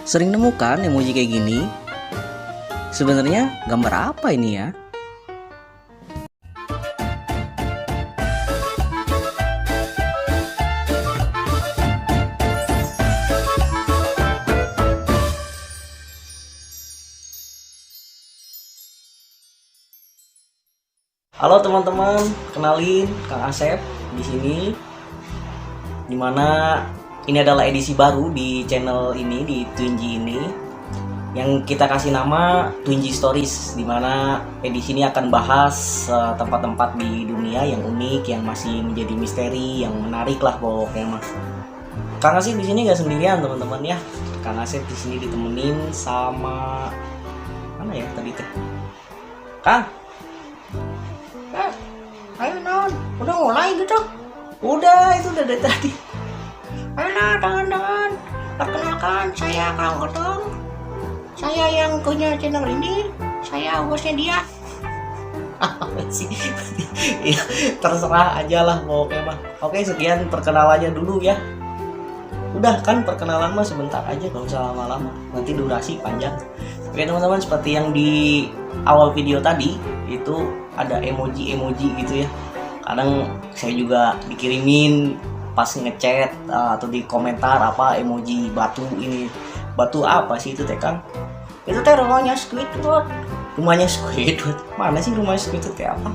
Sering nemukan emoji kayak gini. Sebenarnya gambar apa ini ya? Halo teman-teman, kenalin Kang Asep di sini. Dimana ini adalah edisi baru di channel ini, di Twinji ini, yang kita kasih nama Twinji Stories, dimana edisi ini akan bahas tempat-tempat di dunia yang unik, yang masih menjadi misteri, yang menarik lah pokoknya mas. Kang Asep di sini nggak sendirian teman-teman ya. Kang Asep di sini ditemenin sama mana ya tadi teh? Kang, ayo non, udah mulai gitu? Udah, itu udah dari tadi. Ayo tangan-tangan, perkenalkan saya Kang Otong. Saya yang punya channel ini, saya hostnya dia. Apa sih? Ya, terserah aja lah pokoknya mah. Oke, sekian perkenalannya dulu ya. Udah kan perkenalan mah sebentar aja, gak usah lama-lama, nanti durasi panjang. Oke teman-teman, seperti yang di awal video tadi itu ada emoji-emoji gitu ya. Kadang saya juga dikirimin pas ngechat atau di komentar apa emoji batu ini. Batu apa sih itu teh Kang? Itu teh rumahnya Squidward. Rumahnya Squidward? Mana sih rumahnya Squidward teh apa?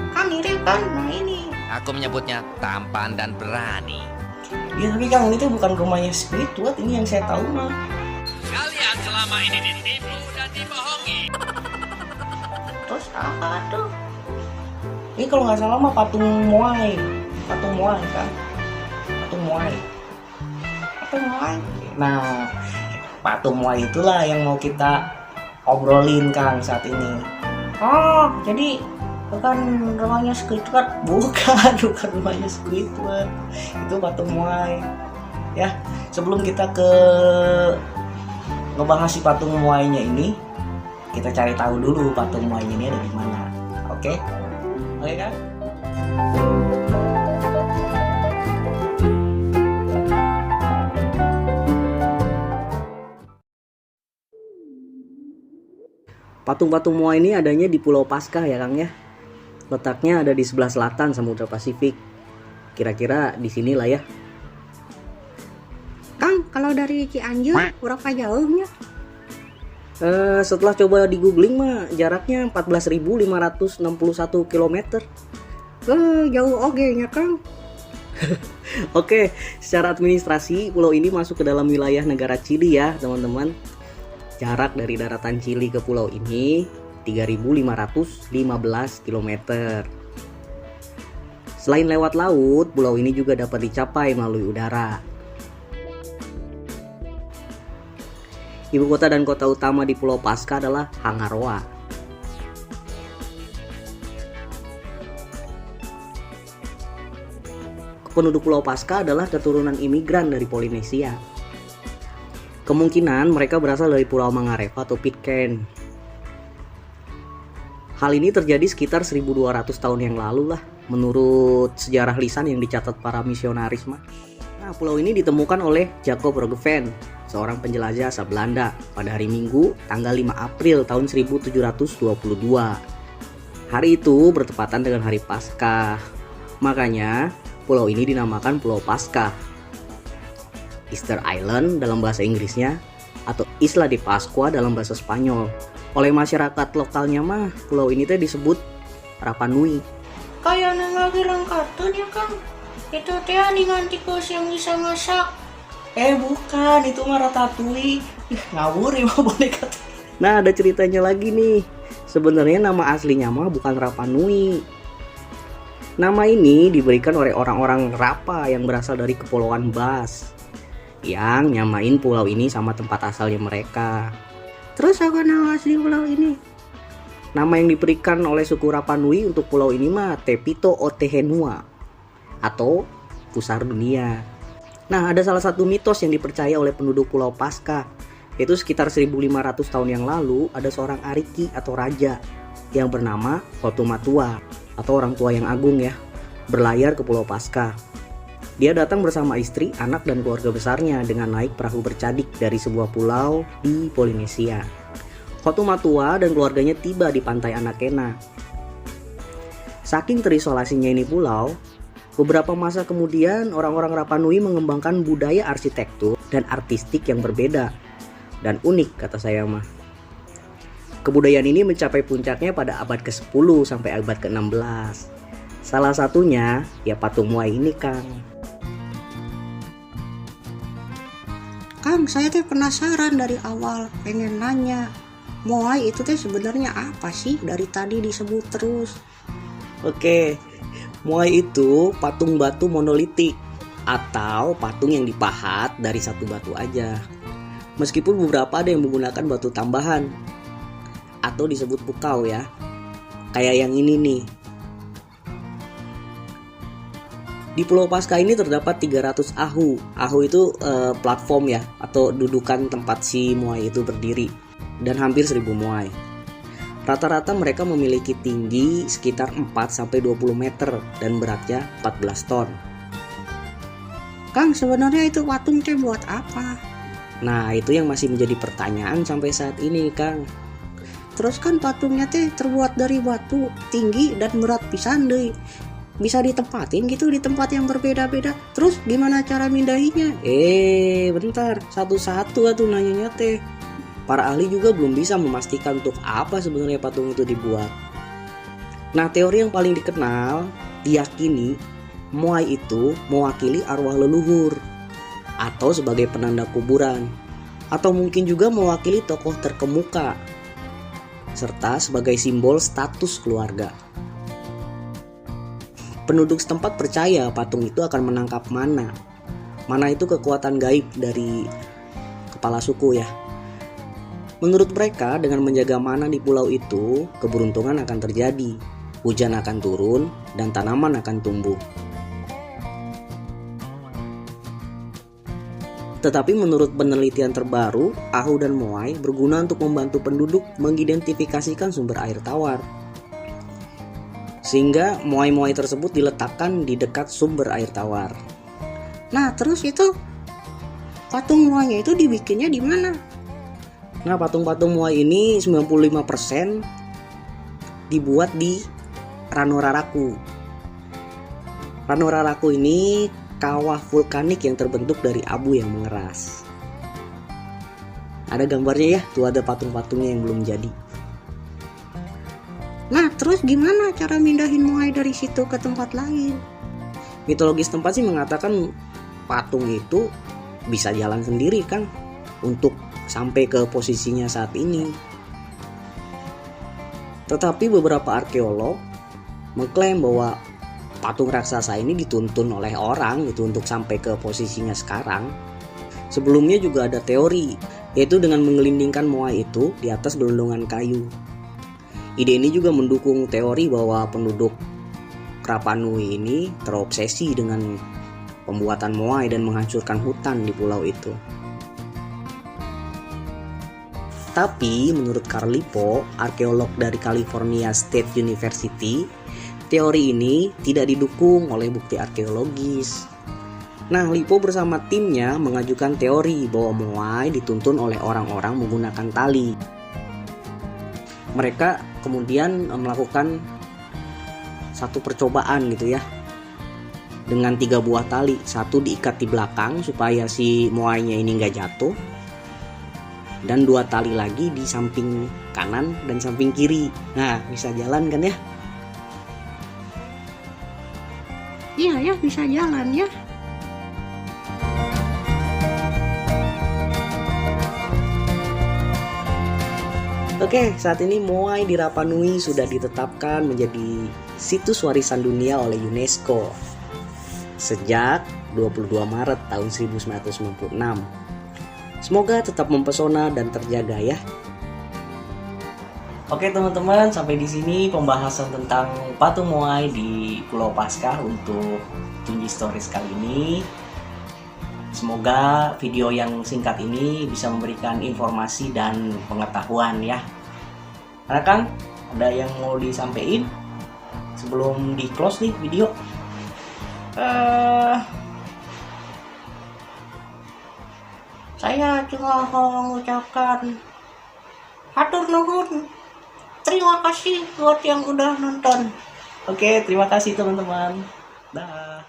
Kan mirip kan? Nah ini. Aku menyebutnya tampan dan berani. Ya tapi Kang, ini tuh bukan rumahnya Squidward, ini yang saya tahu mah. Kalian selama ini ditipu dan dibohongi. Terus apa tuh? Ini kalau nggak salah mah patung Moai kan? Patung Moai. Nah, patung Moai itulah yang mau kita obrolin Kang saat ini. Oh, jadi bukan rumahnya Squidward? Bukan rumahnya Squidward. Itu patung Moai. Ya, sebelum kita ngebahas si patung Moai-nya ini, kita cari tahu dulu patung Moai-nya ini ada di mana. Oke? Oke kan? Patung-patung Moai ini adanya di Pulau Paskah ya Kang ya. Letaknya ada di sebelah selatan Samudra Pasifik. Kira-kira di sinilah ya. Kang, kalau dari Cianjur berapa jauhnya? Setelah coba di googling mah jaraknya 14.561 km. Jauh oge nya Kang. Oke, secara administrasi pulau ini masuk ke dalam wilayah negara Chili ya teman-teman. Jarak dari daratan Chili ke pulau ini 3.515 km. Selain lewat laut, pulau ini juga dapat dicapai melalui udara. Ibu kota dan kota utama di Pulau Paskah adalah Hangaroa. Penduduk Pulau Paskah adalah keturunan imigran dari Polinesia. Kemungkinan mereka berasal dari Pulau Mangareva atau Pitcairn. Hal ini terjadi sekitar 1200 tahun yang lalu lah, menurut sejarah lisan yang dicatat para misionaris mah. Nah, pulau ini ditemukan oleh Jacob Roggeveen, seorang penjelajah asal Belanda pada hari Minggu tanggal 5 April tahun 1722. Hari itu bertepatan dengan hari Paskah. Makanya pulau ini dinamakan Pulau Paskah. Easter Island dalam bahasa Inggrisnya atau Isla de Pascua dalam bahasa Spanyol. Oleh masyarakat lokalnya mah pulau ini teh disebut Rapa Nui. Kayak nggak bilang kartun ya Kang. Itu teh ningan tikus yang bisa masak. Bukan, itu mah Ratatouille. Ngawur ya boneka. Nah, ada ceritanya lagi nih. Sebenarnya nama aslinya mah bukan Rapa Nui. Nama ini diberikan oleh orang-orang Rapa yang berasal dari Kepulauan Bas, yang nyamain pulau ini sama tempat asalnya mereka. Terus apa nama asli pulau ini? Nama yang diberikan oleh suku Rapa Nui untuk pulau ini mah Tepito Otehenua atau pusar dunia. Nah, ada salah satu mitos yang dipercaya oleh penduduk Pulau Paskah, yaitu sekitar 1500 tahun yang lalu ada seorang Ariki atau raja yang bernama Otomatua atau orang tua yang agung ya, berlayar ke Pulau Paskah. Dia datang bersama istri, anak, dan keluarga besarnya dengan naik perahu bercadik dari sebuah pulau di Polinesia. Hotumatua dan keluarganya tiba di pantai Anakena. Saking terisolasinya ini pulau, beberapa masa kemudian orang-orang Rapa Nui mengembangkan budaya arsitektur dan artistik yang berbeda dan unik, kata saya mah. Kebudayaan ini mencapai puncaknya pada abad ke-10 sampai abad ke-16. Salah satunya ya patung Moai ini, Kang. Kang, saya tuh penasaran dari awal, pengen nanya, Moai itu teh sebenarnya apa sih? Dari tadi disebut terus. Oke, Moai itu patung batu monolitik atau patung yang dipahat dari satu batu aja. Meskipun beberapa ada yang menggunakan batu tambahan atau disebut pukau ya. Kayak yang ini nih. Di Pulau Paskah ini terdapat 300 ahu. Ahu itu platform ya, atau dudukan tempat si Moai itu berdiri. Dan hampir 1000 Moai. Rata-rata mereka memiliki tinggi sekitar 4-20 meter dan beratnya 14 ton. Kang, sebenarnya itu patung teh buat apa? Nah, itu yang masih menjadi pertanyaan sampai saat ini, Kang. Terus kan patungnya teh terbuat dari batu, tinggi dan berat pisan deui. Bisa ditempatin gitu di tempat yang berbeda-beda. Terus gimana cara mindahinya? Bentar, satu-satu atuh nanyanya teh. Para ahli juga belum bisa memastikan untuk apa sebenarnya patung itu dibuat. Nah, teori yang paling dikenal diyakini Moai itu mewakili arwah leluhur atau sebagai penanda kuburan, atau mungkin juga mewakili tokoh terkemuka serta sebagai simbol status keluarga. Penduduk setempat percaya patung itu akan menangkap mana. Mana itu kekuatan gaib dari kepala suku ya. Menurut mereka, dengan menjaga mana di pulau itu, keberuntungan akan terjadi, hujan akan turun, dan tanaman akan tumbuh. Tetapi menurut penelitian terbaru, ahu dan moai berguna untuk membantu penduduk mengidentifikasikan sumber air tawar. Sehingga moai-moai tersebut diletakkan di dekat sumber air tawar. Nah, terus itu patung moainya itu dibikinnya di mana? Nah, patung-patung moai ini 95% dibuat di Ranoraraku. Ranoraraku ini kawah vulkanik yang terbentuk dari abu yang mengeras. Ada gambarnya ya, tuh ada patung-patungnya yang belum jadi. Nah, terus gimana cara mindahin moai dari situ ke tempat lain? Mitologis tempat sih mengatakan patung itu bisa jalan sendiri kan untuk sampai ke posisinya saat ini. Tetapi beberapa arkeolog mengklaim bahwa patung raksasa ini dituntun oleh orang gitu untuk sampai ke posisinya sekarang. Sebelumnya juga ada teori, yaitu dengan menggelindingkan moai itu di atas gelondongan kayu. Ide ini juga mendukung teori bahwa penduduk Rapa Nui ini terobsesi dengan pembuatan moai dan menghancurkan hutan di pulau itu. Tapi menurut Carl Lipo, arkeolog dari California State University, teori ini tidak didukung oleh bukti arkeologis. Nah, Lipo bersama timnya mengajukan teori bahwa moai dituntun oleh orang-orang menggunakan tali. Mereka kemudian melakukan satu percobaan gitu ya, dengan 3 buah tali. Satu diikat di belakang supaya si moainya ini nggak jatuh, dan 2 tali lagi di samping kanan dan samping kiri. Nah, bisa jalan kan ya? Iya ya, bisa jalan ya. Oke, saat ini moai di Rapa Nui sudah ditetapkan menjadi situs warisan dunia oleh UNESCO sejak 22 Maret tahun 1996. Semoga tetap mempesona dan terjaga ya. Oke teman-teman, sampai di sini pembahasan tentang patung moai di Pulau Paskah untuk Tunji Stories kali ini. Semoga video yang singkat ini bisa memberikan informasi dan pengetahuan ya. Karena Kang, ada yang mau disampaikan sebelum di close nih video? Saya cuma mau mengucapkan hatur nuhun. Terima kasih buat yang udah nonton. Oke, terima kasih teman-teman. Dah.